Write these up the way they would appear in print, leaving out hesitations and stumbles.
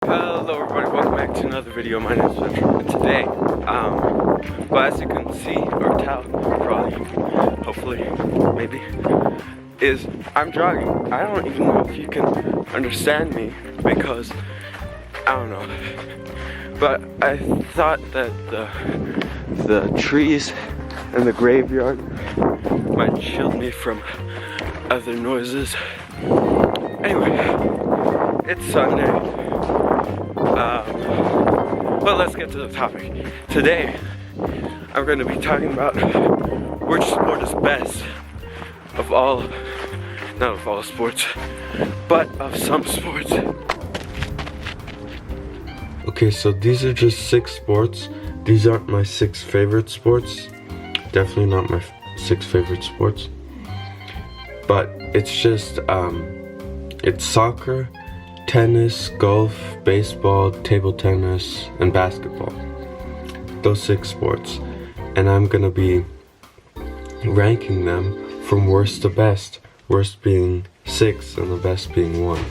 Hello everybody, welcome back to another video. My name is Spencer, and today, well, as you can see or tell, probably, hopefully, maybe, is I'm jogging. I don't even know if you can understand me because, I don't know, but I thought that the trees and the graveyard might shield me from other noises. Anyway, it's Sunday. Well, let's get to the topic. Today, I'm going to be talking about which sport is best of all, not of all sports, but of some sports. Okay, so these are just 6 sports. These aren't my 6 favorite sports. Definitely not my 6 favorite sports. But it's just, it's soccer, tennis, golf, baseball, table tennis, and basketball. Those 6 sports. And I'm gonna be ranking them from worst to best. Worst being 6 and the best being 1.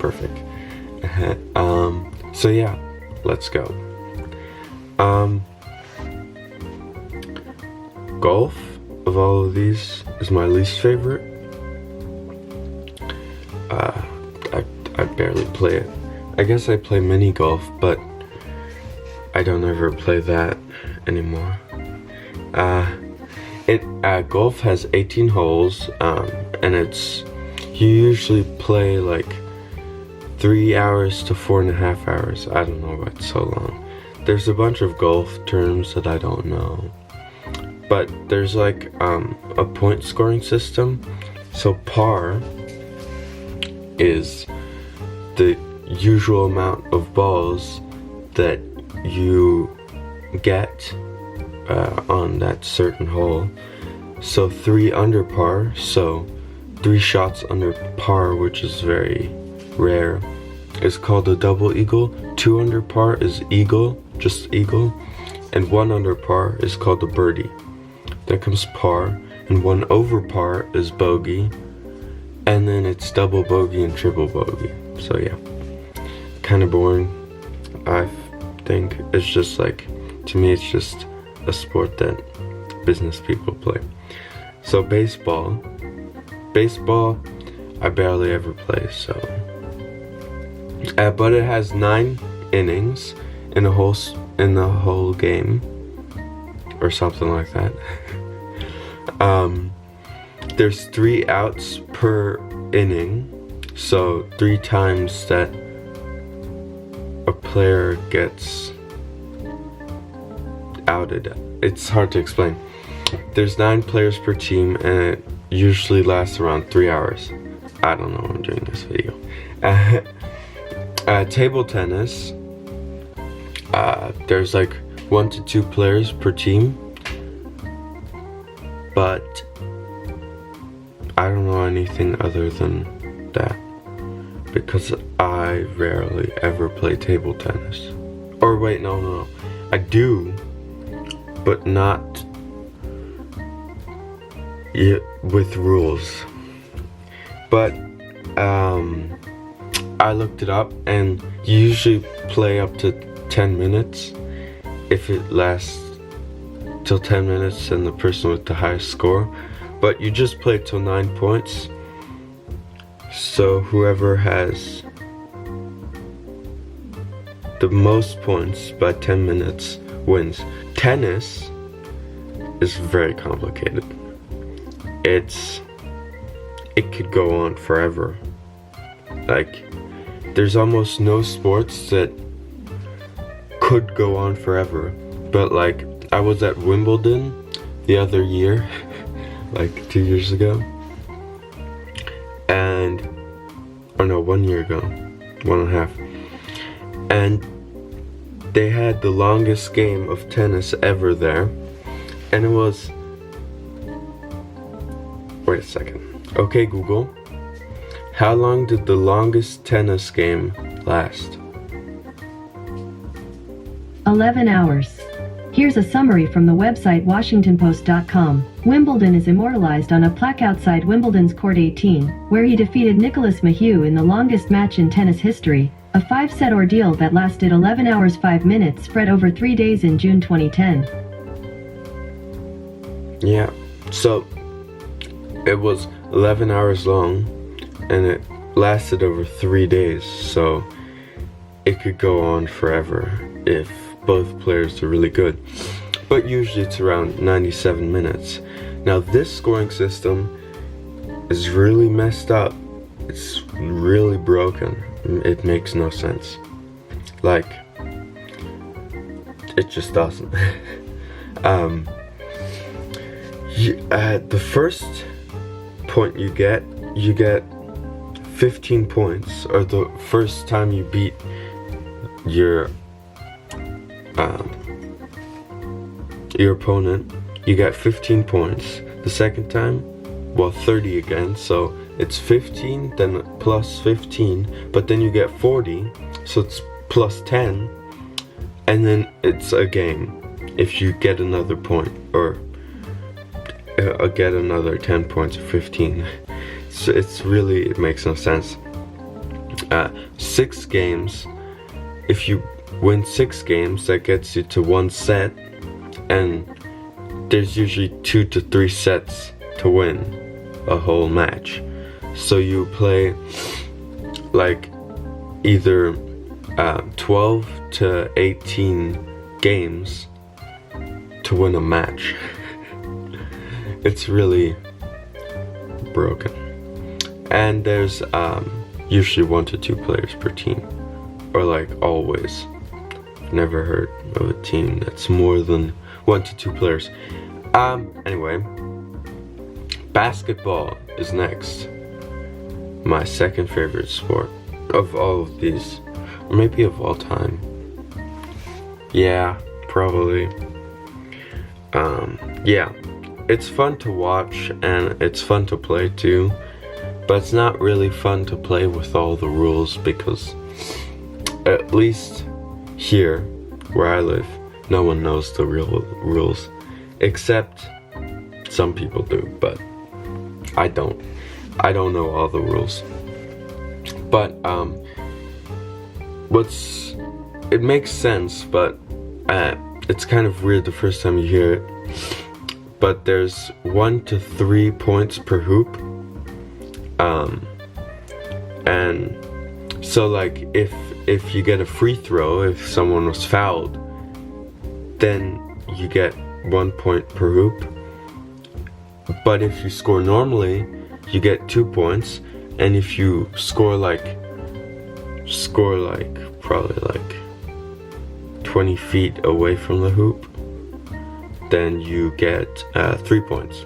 Perfect. So yeah, let's go. Golf, of all of these, is my least favorite. I barely play it. I guess I play mini golf, but I don't ever play that anymore. Golf has 18 holes, and you usually play like 3 hours to 4.5 hours. I don't know why it's so long. There's a bunch of golf terms that I don't know. But there's like a point scoring system. So par is the usual amount of balls that you get on that certain hole. So 3 under par, so 3 shots under par, which is very rare, is called a double eagle. 2 under par is eagle, just eagle, and 1 under par is called a birdie. Then comes par, and 1 over par is bogey, and then it's double bogey and triple bogey. So yeah, kind of boring. I think it's just like, to me it's just a sport that business people play. So baseball I barely ever play, so but it has 9 innings in the whole game, or something like that. There's 3 outs per inning, so 3 times that a player gets outed. It's hard to explain. There's 9 players per team, and it usually lasts around 3 hours. I don't know, I'm doing this video. Table tennis, there's like 1 to 2 players per team, but I don't know anything other than that, because I rarely ever play table tennis. Or wait, no, I do, but not yet with rules. But I looked it up, and you usually play up to 10 minutes. If it lasts till 10 minutes, then the person with the highest score. But you just play till 9 points. So whoever has the most points by 10 minutes wins. Tennis is very complicated. It could go on forever. Like, there's almost no sports that could go on forever. But like, I was at Wimbledon the other year, like 2 years ago, and, or no, 1 year ago, 1.5, and they had the longest game of tennis ever there, and it was, wait a second, okay Google, how long did the longest tennis game last? 11 hours. Here's a summary from the website WashingtonPost.com. Wimbledon is immortalized on a plaque outside Wimbledon's Court 18, where he defeated Nicolas Mahut in the longest match in tennis history. a 5-set ordeal that lasted 11 hours 5 minutes spread over 3 days in June 2010. Yeah, so it was 11 hours long and it lasted over 3 days, so it could go on forever if both players are really good. But usually it's around 97 minutes. Now this scoring system is really messed up. It's really broken. It makes no sense. Like, it just doesn't. The first point you get 15 points, or the first time you beat your opponent, you get 15 points. The second time, well, 30 again, so it's 15, then plus 15, but then you get 40, so it's plus 10, and then it's a game if you get another point, or get another 10 points or 15. So it makes no sense. 6 games, if you win 6 games, that gets you to 1 set, and there's usually 2 to 3 sets to win a whole match. So you play like either 12 to 18 games to win a match. It's really broken. And there's usually 1 to 2 players per team, or like always. Never heard of a team that's more than 1 to 2 players. Anyway, basketball is next. My second favorite sport of all of these, or maybe of all time. Yeah, probably. Yeah, it's fun to watch and it's fun to play too, but it's not really fun to play with all the rules, because at least here where I live, no one knows the real rules, except some people do, but I don't know all the rules. But it makes sense, but it's kind of weird the first time you hear it. But there's 1 to 3 points per hoop, and so like if you get a free throw, if someone was fouled, then you get 1 point per hoop. But if you score normally, you get 2 points, and if you score probably like 20 feet away from the hoop, then you get 3 points.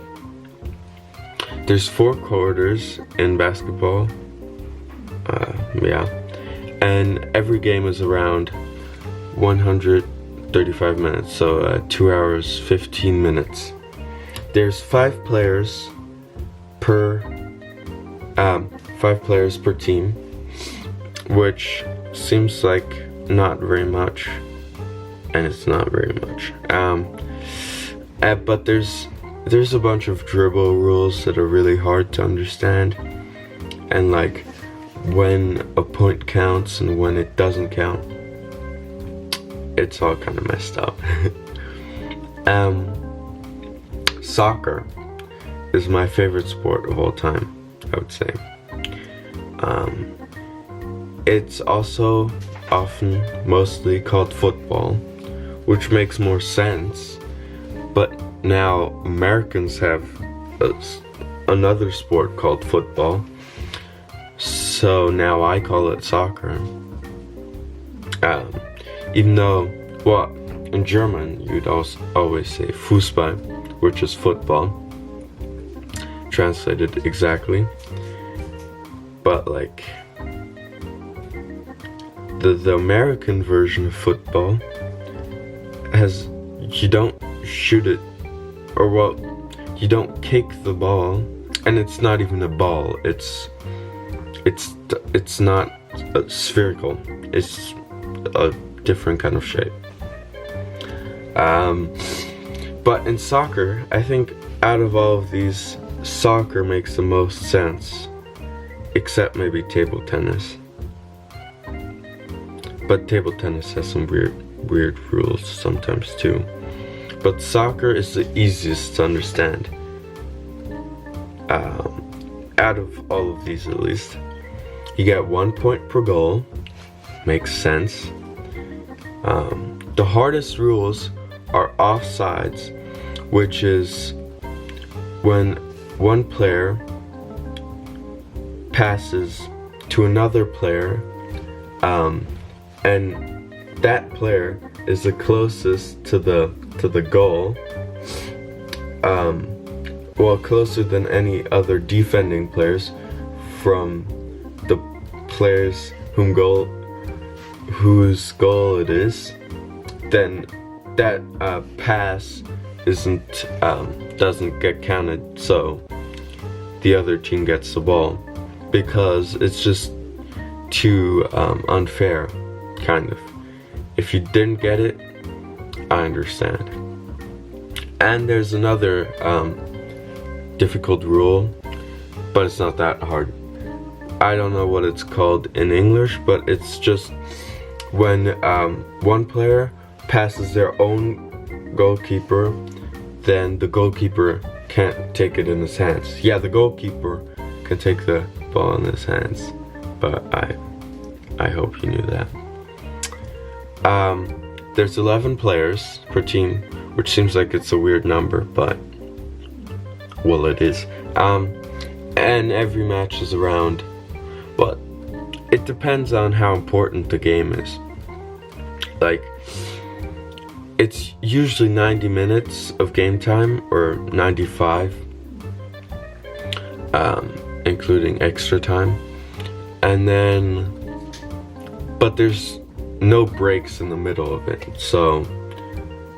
There's 4 quarters in basketball, yeah, and every game is around 135 minutes, so 2 hours 15 minutes. There's 5 players per team, which seems like not very much, and it's not very much. But there's a bunch of dribble rules that are really hard to understand, and like when a point counts and when it doesn't count. It's all kind of messed up. Soccer is my favorite sport of all time, I would say. It's also mostly called football, which makes more sense, but now Americans have another sport called football, so now I call it soccer. Even though, well, in German you'd always say Fußball, which is football, translated exactly. But like the American version of football has, you don't shoot it, or well, you don't kick the ball, and it's not even a ball. It's not spherical. It's a different kind of shape. But in soccer, I think out of all of these, soccer makes the most sense, except maybe table tennis. but table tennis has some weird rules sometimes too. But soccer is the easiest to understand. Out of all of these at least. You get 1 point per goal. Makes sense. The hardest rules are offsides, which is when one player passes to another player, and that player is the closest to the goal, well, closer than any other defending players from the players whose goal it is, then that pass doesn't get counted, so the other team gets the ball, because it's just too unfair, kind of. If you didn't get it, I understand. And there's another difficult rule, but it's not that hard. I don't know what it's called in English, but it's just when one player passes their own goalkeeper, then the goalkeeper can't take it in his hands. Yeah, the goalkeeper can take the ball in his hands, but I hope you knew that. There's 11 players per team, which seems like it's a weird number, but well, it is. And every match is around, but it depends on how important the game is. Like, it's usually 90 minutes of game time, or 95, including extra time. And then, but there's no breaks in the middle of it. So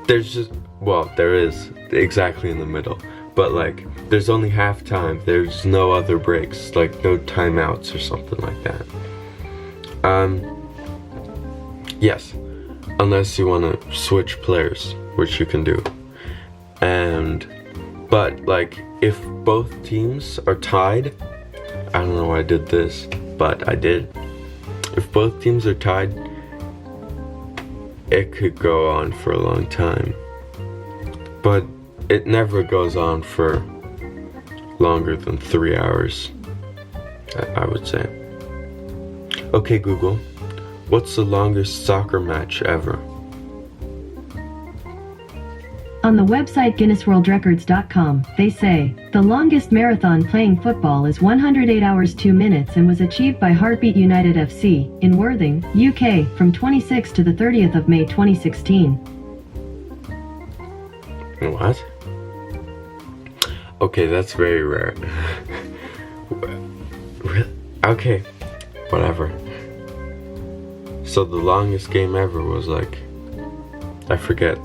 there's just, well, there is exactly in the middle, but like there's only half time. There's no other breaks, like no timeouts or something like that. Yes, unless you want to switch players, which you can do. But like if both teams are tied, I don't know why I did this, but I did. If both teams are tied, it could go on for a long time, but it never goes on for longer than 3 hours, I would say. Okay, Google, what's the longest soccer match ever? On the website GuinnessWorldRecords.com, they say, the longest marathon playing football is 108 hours 2 minutes and was achieved by Heartbeat United FC, in Worthing, UK, from 26th to the 30th of May 2016. What? Okay, that's very rare. Okay, whatever. So the longest game ever was like, I forget,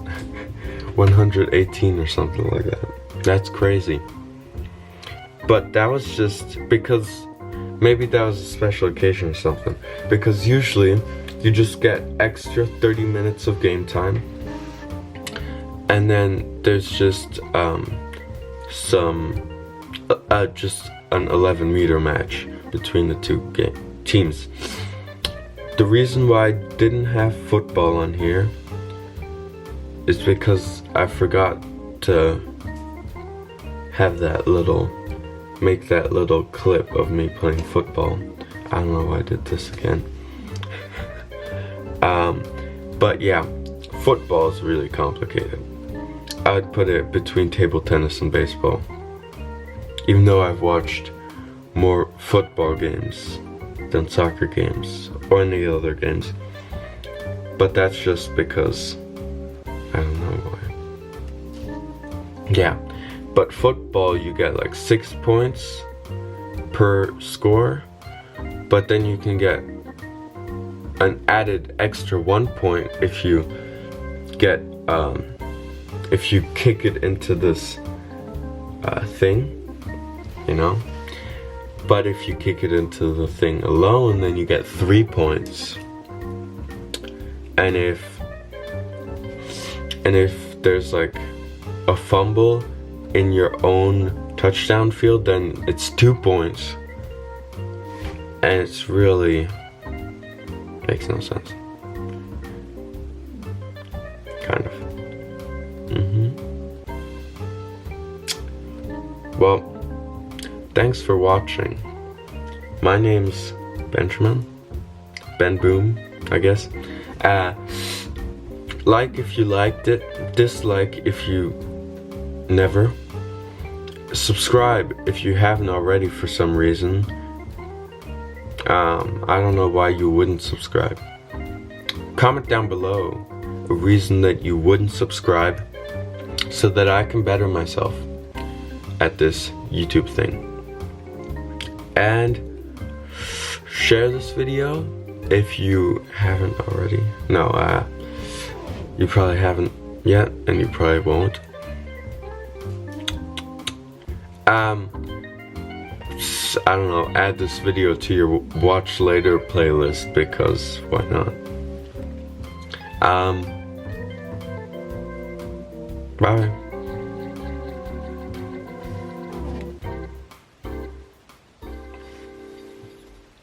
118 or something like that. That's crazy. But that was just because maybe that was a special occasion or something, because usually you just get extra 30 minutes of game time, and then there's just just an 11-meter match between the two teams. The reason why I didn't have football on here is because I forgot to have make that little clip of me playing football. I don't know why I did this again. But yeah, football is really complicated. I'd put it between table tennis and baseball, even though I've watched more football games than soccer games or any other games. But that's just because I don't know why. Yeah, but football you get like 6 points per score, but then you can get an added extra 1 point if you get if you kick it into this thing, you know. But if you kick it into the thing alone, then you get 3 points. And if there's like a fumble in your own touchdown field, then it's 2 points. And it's really makes no sense. kind of. Well, thanks for watching. My name's Benjamin. Ben Boom, I guess. Like if you liked it, dislike if you never. Subscribe if you haven't already for some reason. I don't know why you wouldn't subscribe. Comment down below a reason that you wouldn't subscribe so that I can better myself at this YouTube thing. And share this video if you haven't already. No, you probably haven't yet, and you probably won't. I don't know, add this video to your watch later playlist because why not? Bye.